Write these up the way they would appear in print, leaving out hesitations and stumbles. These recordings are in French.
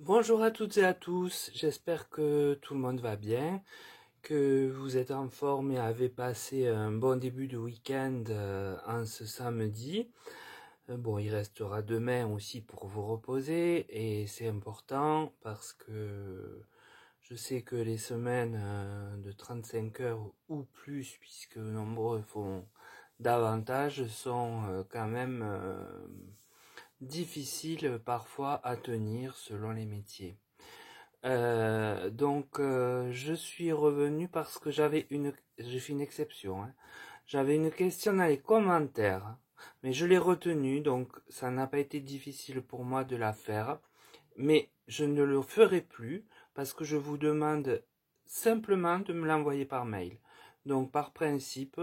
Bonjour à toutes et à tous, j'espère que tout le monde va bien, que vous êtes en forme et avez passé un bon début de week-end en ce samedi. Bon, il restera demain aussi pour vous reposer et c'est important parce que je sais que les semaines de 35 heures ou plus, puisque nombreux font davantage, sont quand même difficiles parfois à tenir selon les métiers. Je suis revenu parce que j'ai fait une exception, hein. J'avais une question dans les commentaires, mais je l'ai retenue, donc ça n'a pas été difficile pour moi de la faire, mais je ne le ferai plus parce que je vous demande simplement de me l'envoyer par mail. Donc par principe,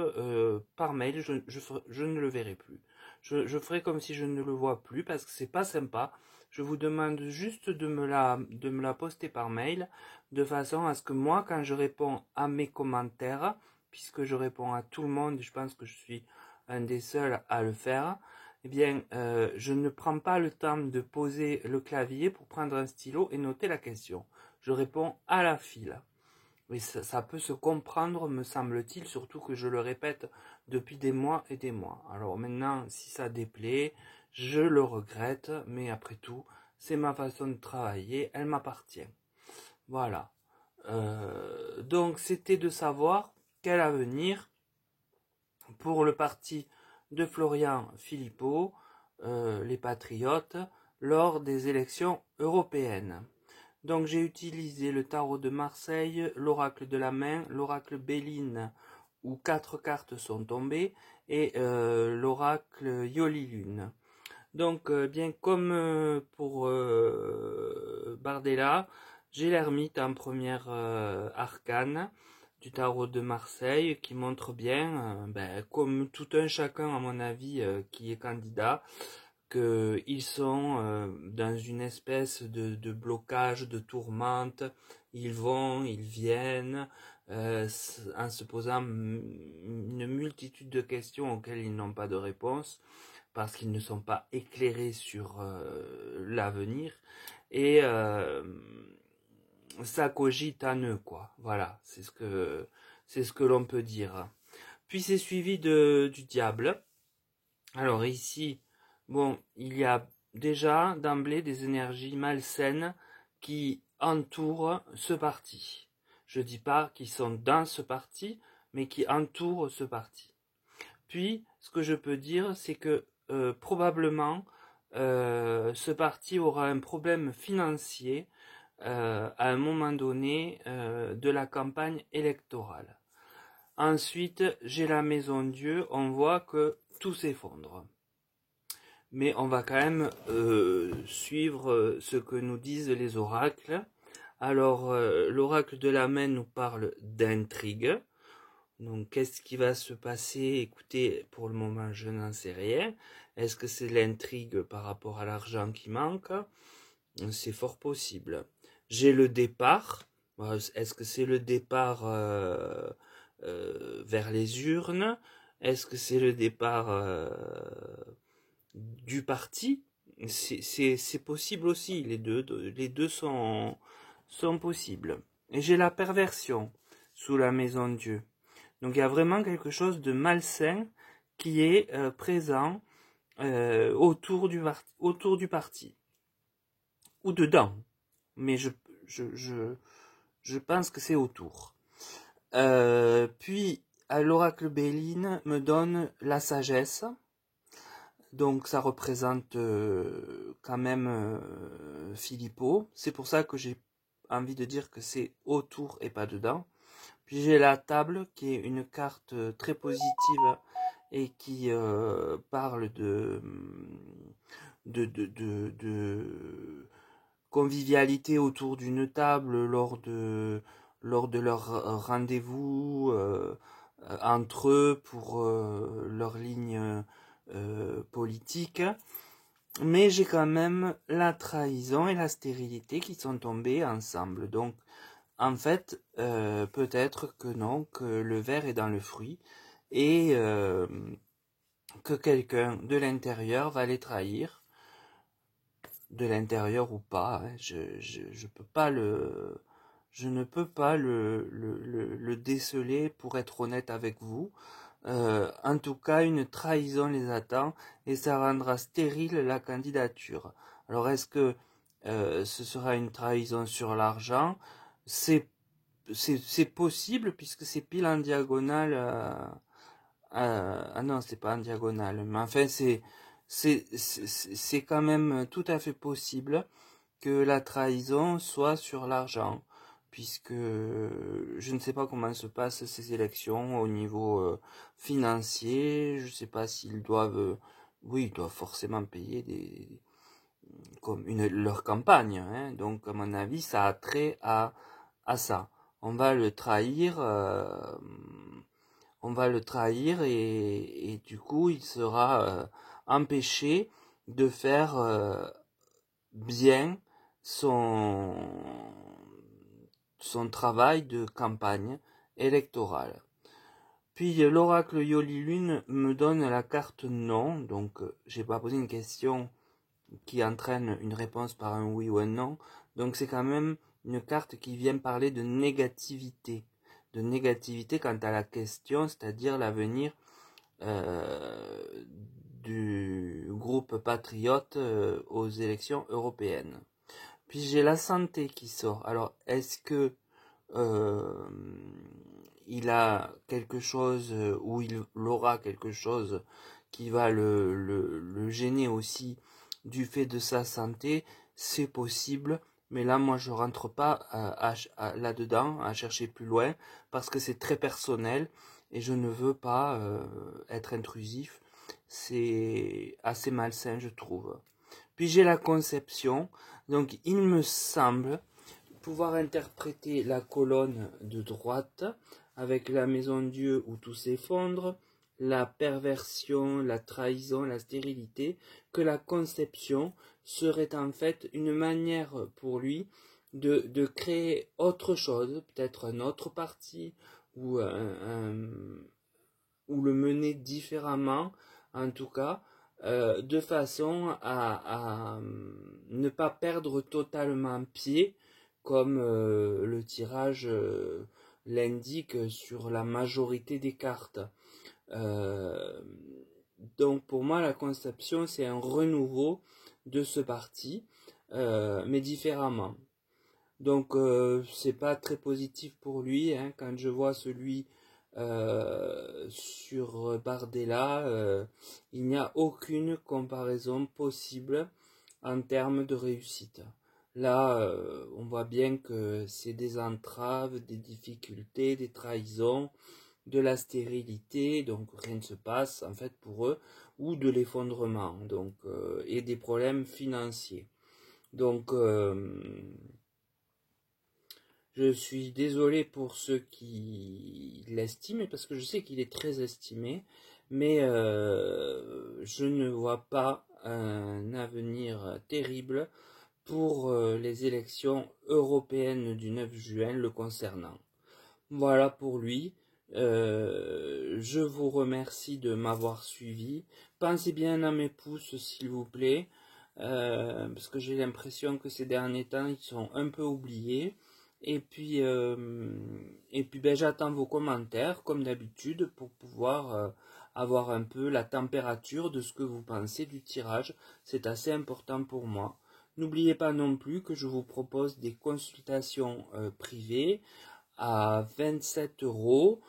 par mail, je ne le verrai plus. Je ferai comme si je ne le vois plus parce que c'est pas sympa. Je vous demande juste de me la poster par mail de façon à ce que moi, quand je réponds à mes commentaires, puisque je réponds à tout le monde, je pense que je suis un des seuls à le faire, eh bien, je ne prends pas le temps de poser le clavier pour prendre un stylo et noter la question. Je réponds à la file. Oui, ça peut se comprendre, me semble-t-il, surtout que je le répète depuis des mois et des mois. Alors maintenant, si ça déplaît, je le regrette, mais après tout, c'est ma façon de travailler, elle m'appartient. Voilà. Donc c'était de savoir quel avenir pour le parti de Florian Philippot, les Patriotes, lors des élections européennes. Donc j'ai utilisé le tarot de Marseille, l'oracle de la main, l'oracle Béline, où 4 cartes sont tombées, et l'oracle Yoli-Lune. Donc bien comme pour Bardella, j'ai l'ermite en première arcane du tarot de Marseille qui montre bien, comme tout un chacun à mon avis qui est candidat, qu'ils sont dans une espèce de blocage, de tourmente. Ils vont, ils viennent, en se posant une multitude de questions auxquelles ils n'ont pas de réponse parce qu'ils ne sont pas éclairés sur l'avenir. Et ça cogite en eux, quoi. Voilà, c'est ce que l'on peut dire. Puis c'est suivi du diable. Alors ici, bon, il y a déjà d'emblée des énergies malsaines qui entourent ce parti. Je dis pas qu'ils sont dans ce parti, mais qui entourent ce parti. Puis, ce que je peux dire, c'est que probablement ce parti aura un problème financier à un moment donné de la campagne électorale. Ensuite, j'ai la Maison Dieu, on voit que tout s'effondre. Mais on va quand même suivre ce que nous disent les oracles. Alors, l'oracle de la main nous parle d'intrigue. Donc, qu'est-ce qui va se passer? Écoutez, pour le moment, je n'en sais rien. Est-ce que c'est l'intrigue par rapport à l'argent qui manque? C'est fort possible. J'ai le départ. Est-ce que c'est le départ vers les urnes? Est-ce que c'est le départ du parti? C'est possible aussi. Les deux sont possibles. Et j'ai la perversion sous la maison de Dieu. Donc il y a vraiment quelque chose de malsain qui est présent autour du parti. Ou dedans. Mais je pense que c'est autour. Puis, l'oracle Béline me donne la sagesse. Donc ça représente quand même Philippot. C'est pour ça que j'ai envie de dire que c'est autour et pas dedans. Puis j'ai la table qui est une carte très positive et qui parle de convivialité autour d'une table lors de leur rendez-vous entre eux pour leur ligne politique. Mais j'ai quand même la trahison et la stérilité qui sont tombées ensemble. Donc, en fait, peut-être que non, que le ver est dans le fruit et que quelqu'un de l'intérieur va les trahir. de l'intérieur ou pas, hein. Je peux pas je ne peux pas le déceler pour être honnête avec vous. En tout cas, une trahison les attend et ça rendra stérile la candidature. Alors, est-ce que ce sera une trahison sur l'argent? C'est possible puisque c'est pile en diagonale. Ah non, c'est pas en diagonale, mais enfin c'est quand même tout à fait possible que la trahison soit sur l'argent, puisque je ne sais pas comment se passent ces élections au niveau financier. Je sais pas s'ils doivent, oui, ils doivent forcément payer comme leur campagne, hein. Donc à mon avis, ça a trait à ça. On va le trahir. On va le trahir et du coup il sera empêché de faire bien son, son travail de campagne électorale. Puis l'oracle Yoli Lune me donne la carte non, donc j'ai pas posé une question qui entraîne une réponse par un oui ou un non, donc c'est quand même une carte qui vient parler de négativité quant à la question, c'est-à-dire l'avenir du groupe patriote aux élections européennes. Puis j'ai la santé qui sort. Alors est-ce que euh, il a quelque chose ou il aura quelque chose qui va le gêner aussi du fait de sa santé? C'est possible, mais là moi je rentre pas là-dedans à chercher plus loin parce que c'est très personnel et je ne veux pas être intrusif. C'est assez malsain, je trouve. Puis j'ai la conception, donc il me semble pouvoir interpréter la colonne de droite avec la maison Dieu où tout s'effondre, la perversion, la trahison, la stérilité, que la conception serait en fait une manière pour lui de créer autre chose, peut-être un autre parti, ou, ou le mener différemment, en tout cas, de façon à ne pas perdre totalement pied, comme le tirage l'indique sur la majorité des cartes. Euh, donc pour moi, la conception, c'est un renouveau de ce parti, mais différemment. Donc c'est pas très positif pour lui, hein, quand je vois celui sur Bardella, il n'y a aucune comparaison possible en termes de réussite. Là, on voit bien que c'est des entraves, des difficultés, des trahisons, de la stérilité, donc rien ne se passe en fait pour eux, ou de l'effondrement, donc et des problèmes financiers. Donc je suis désolé pour ceux qui l'estiment, parce que je sais qu'il est très estimé, mais je ne vois pas un avenir terrible pour les élections européennes du 9 juin le concernant. Voilà pour lui. Je vous remercie de m'avoir suivi. Pensez bien à mes pouces, s'il vous plaît, parce que j'ai l'impression que ces derniers temps, ils sont un peu oubliés. Et puis ben, j'attends vos commentaires, comme d'habitude, pour pouvoir avoir un peu la température de ce que vous pensez du tirage. C'est assez important pour moi. N'oubliez pas non plus que je vous propose des consultations privées à 27 euros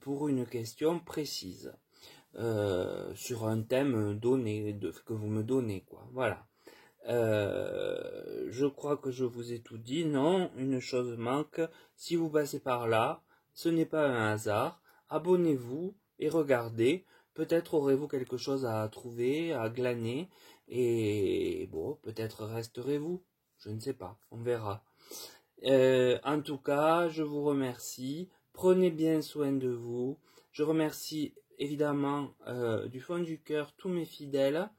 pour une question précise sur un thème donné que vous me donnez, quoi. Voilà. Je crois que je vous ai tout dit. Non, une chose manque. Si vous passez par là, ce n'est pas un hasard. Abonnez-vous et regardez. Peut-être aurez-vous quelque chose à trouver, à glaner. Et bon, peut-être resterez-vous. Je ne sais pas. On verra. En tout cas, je vous remercie. Prenez bien soin de vous. Je remercie évidemment du fond du cœur tous mes fidèles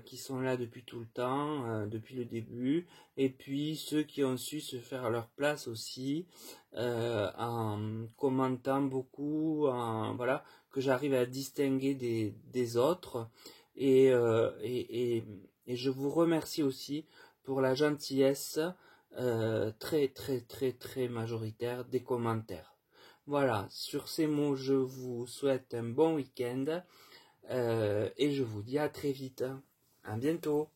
qui sont là depuis tout le temps, depuis le début, et puis ceux qui ont su se faire leur place aussi, en commentant beaucoup, voilà, que j'arrive à distinguer des autres, et, Et je vous remercie aussi pour la gentillesse très majoritaire des commentaires. Voilà, sur ces mots, je vous souhaite un bon week-end et je vous dis à très vite. À bientôt.